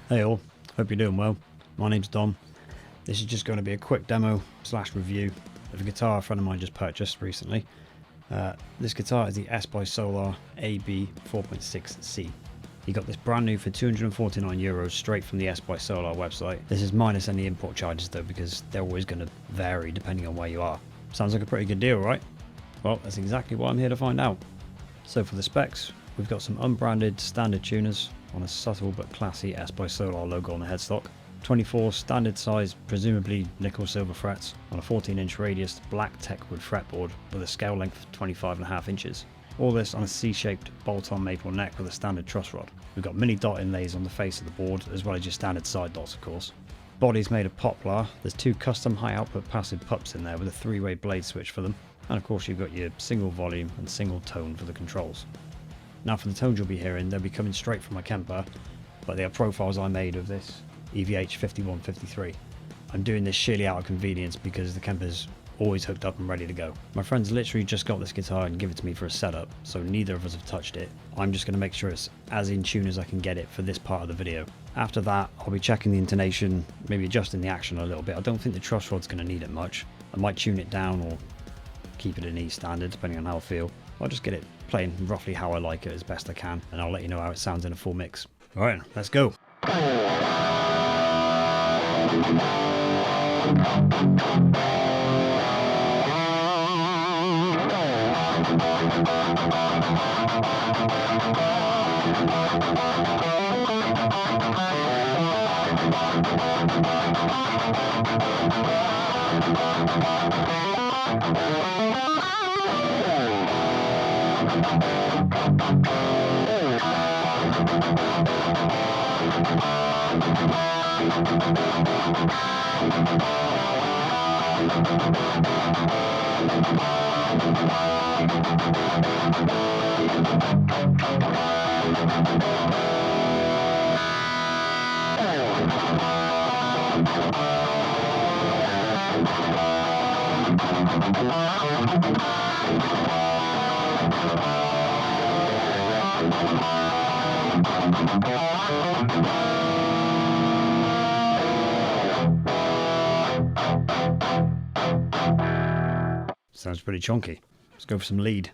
Hey all, hope you're doing well. My name's Dom. This is just going to be a quick demo / review of a guitar a friend of mine just purchased recently. This guitar is the S by Solar AB4.6C. He got this brand new for €249 straight from the S by Solar website. This is minus any import charges though, because they're always going to vary depending on where you are. Sounds like a pretty good deal, right? Well, that's exactly what I'm here to find out. So for the specs, we've got some unbranded standard tuners on a subtle but classy S by Solar logo on the headstock. 24 standard size, presumably nickel silver frets on a 14-inch radius black teakwood fretboard with a scale length of 25.5 inches. All this on a C-shaped bolt-on maple neck with a standard truss rod. We've got mini dot inlays on the face of the board, as well as your standard side dots of course. Body's made of poplar. There's two custom high output passive pups in there with a 3-way blade switch for them. And of course you've got your single volume and single tone for the controls. Now for the tones you'll be hearing, they'll be coming straight from my Kemper, but they are profiles I made of this EVH 5153. I'm doing this sheerly out of convenience because the Kemper's always hooked up and ready to go. My friend's literally just got this guitar and give it to me for a setup, so neither of us have touched it. I'm just going to make sure it's as in tune as I can get it for this part of the video. After that, I'll be checking the intonation, maybe adjusting the action a little bit. I don't think the truss rod's going to need it much. I might tune it down or keep it in E standard depending on how I feel. I'll just get it playing roughly how I like it as best I can, and I'll let you know how it sounds in a full mix. Alright, let's go. Sounds pretty chunky. Let's go for some lead.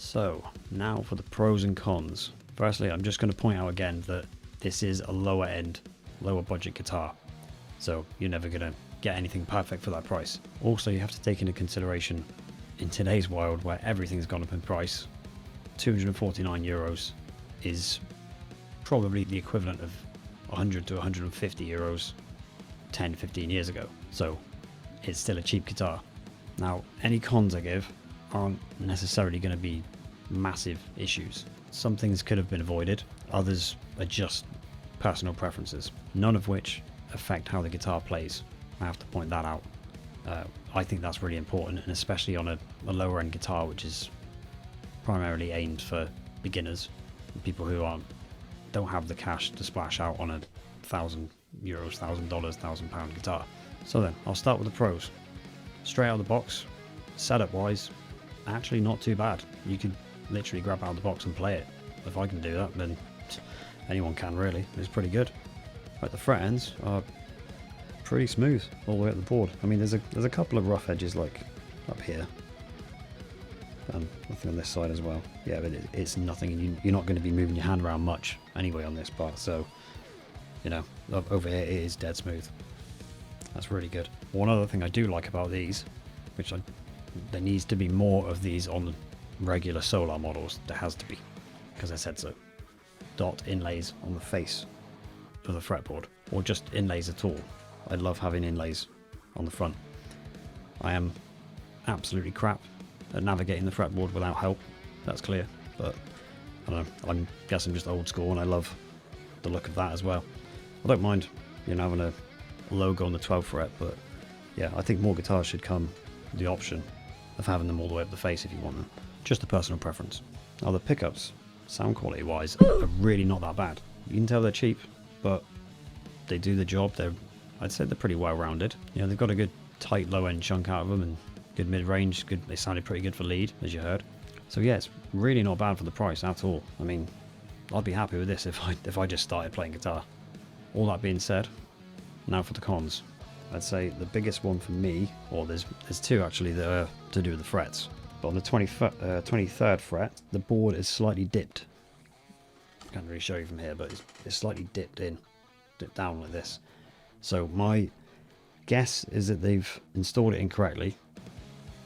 So, now for the pros and cons. Firstly, I'm just going to point out again that this is a lower end, lower budget guitar. So you're never going to get anything perfect for that price. Also, you have to take into consideration, in today's world where everything's gone up in price, €249 is probably the equivalent of 100 to 150 euros 10-15 years ago. So it's still a cheap guitar. Now, any cons I give aren't necessarily going to be massive issues. Some things could have been avoided, others are just personal preferences, none of which affect how the guitar plays. I have to point that out. I think that's really important, and especially on a lower end guitar, which is primarily aimed for beginners, people who don't have the cash to splash out on a €1,000, £1,000, £1,000 guitar. So then, I'll start with the pros. Straight out of the box, setup wise, actually not too bad. You could literally grab out of the box and play it. If I can do that, then anyone can really. It's pretty good. Right, the fret ends are pretty smooth all the way up the board. I mean, there's a couple of rough edges like up here, and nothing on this side as well. Yeah, but it's nothing, and you're not going to be moving your hand around much anyway on this part. So, you know, over here it is dead smooth. That's really good. One other thing I do like about these, which there needs to be more of these on the regular Solar models. There has to be, because I said so. Dot inlays on the face of the fretboard, or just inlays at all. I love having inlays on the front. I am absolutely crap at navigating the fretboard without help, that's clear, but I don't know, I guess I'm just old school and I love the look of that as well. I don't mind, you know, having a logo on the 12th fret, but yeah, I think more guitars should come with the option of having them all the way up the face if you want them. Just a personal preference. Now the pickups, sound quality wise, are really not that bad. You can tell they're cheap, but they do the job. I'd say they're pretty well rounded. You know, they've got a good tight low end chunk out of them and good mid range. Good, they sounded pretty good for lead, as you heard. So yeah, it's really not bad for the price at all. I mean, I'd be happy with this if I just started playing guitar. All that being said, now for the cons. I'd say the biggest one for me, or there's two actually that are to do with the frets. But on the 23rd fret, the board is slightly dipped. I can't really show you from here, but it's slightly dipped down like this. So my guess is that they've installed it incorrectly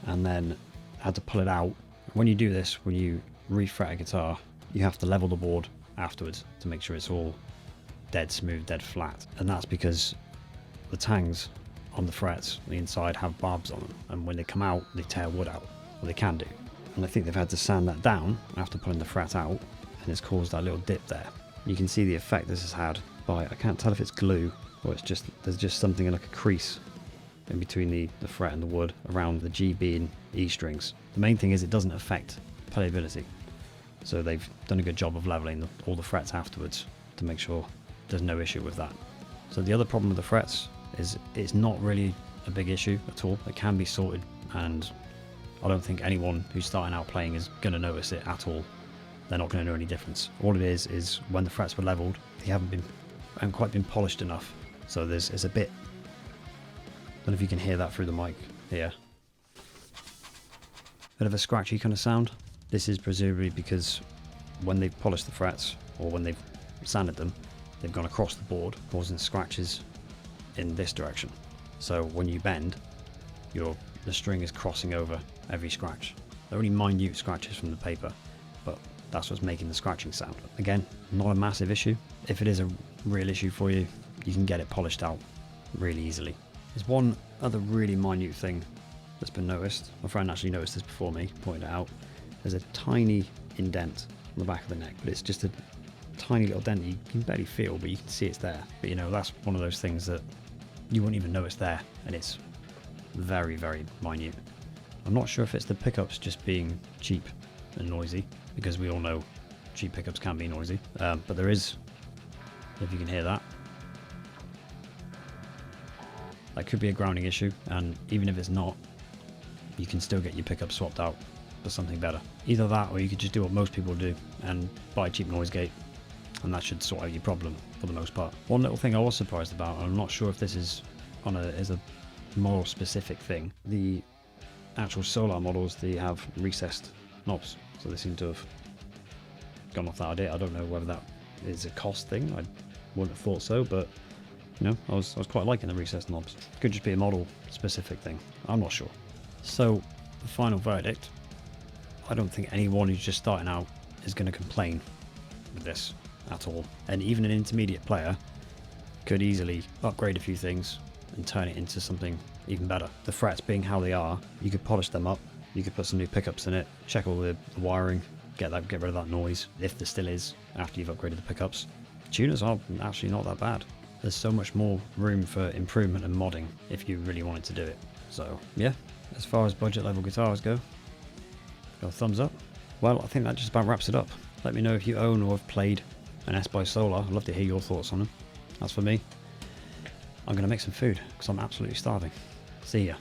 and then had to pull it out. When you do this, when you refret a guitar, you have to level the board afterwards to make sure it's all dead smooth, dead flat. And that's because the tangs on the frets on the inside have barbs on them, and when they come out they tear wood out, or they can do. And I think they've had to sand that down after pulling the fret out, and it's caused that little dip there. You can see the effect this has had by, I can't tell if it's glue or it's just, there's just something like a crease in between the fret and the wood around the G, B and E strings. The main thing is it doesn't affect playability, so they've done a good job of leveling all the frets afterwards to make sure there's no issue with that. So the other problem with the frets is it's not really a big issue at all. It can be sorted, and I don't think anyone who's starting out playing is going to notice it at all. They're not going to know any difference. All it is when the frets were leveled, they haven't quite been polished enough. So it's a bit, I don't know if you can hear that through the mic here. Bit of a scratchy kind of sound. This is presumably because when they've polished the frets, or when they've sanded them, they've gone across the board, causing scratches in this direction. So when you bend, the string is crossing over every scratch. They're only minute scratches from the paper, but that's what's making the scratching sound. Again, not a massive issue. If it is a real issue for you, you can get it polished out really easily. There's one other really minute thing that's been noticed. My friend actually noticed this before me, pointed it out. There's a tiny indent on the back of the neck, but it's just a tiny little dent that you can barely feel, but you can see it's there. But you know, that's one of those things that you won't even know it's there, and it's very, very minute. I'm not sure if it's the pickups just being cheap and noisy, because we all know cheap pickups can be noisy, but there is, if you can hear that could be a grounding issue, and even if it's not, you can still get your pickup swapped out for something better. Either that, or you could just do what most people do and buy a cheap noise gate, and that should sort out your problem for the most part. One little thing I was surprised about, and I'm not sure if this is a model specific thing, the actual Solar models, they have recessed knobs, so they seem to have gone off that idea. I don't know whether that is a cost thing, I wouldn't have thought so, but you know, I was quite liking the recessed knobs. Could just be a model specific thing, I'm not sure. So the final verdict, I don't think anyone who's just starting out is going to complain with this at all, and even an intermediate player could easily upgrade a few things and turn it into something even better. The frets being how they are, you could polish them up, you could put some new pickups in it, check all the wiring, get rid of that noise if there still is after you've upgraded the pickups. Tuners are actually not that bad. There's so much more room for improvement and modding if you really wanted to do it. So yeah, as far as budget level guitars go, got a thumbs up. Well, I think that just about wraps it up. Let me know if you own or have played an S by Solar. I'd love to hear your thoughts on them. That's for me. I'm going to make some food because I'm absolutely starving. See ya.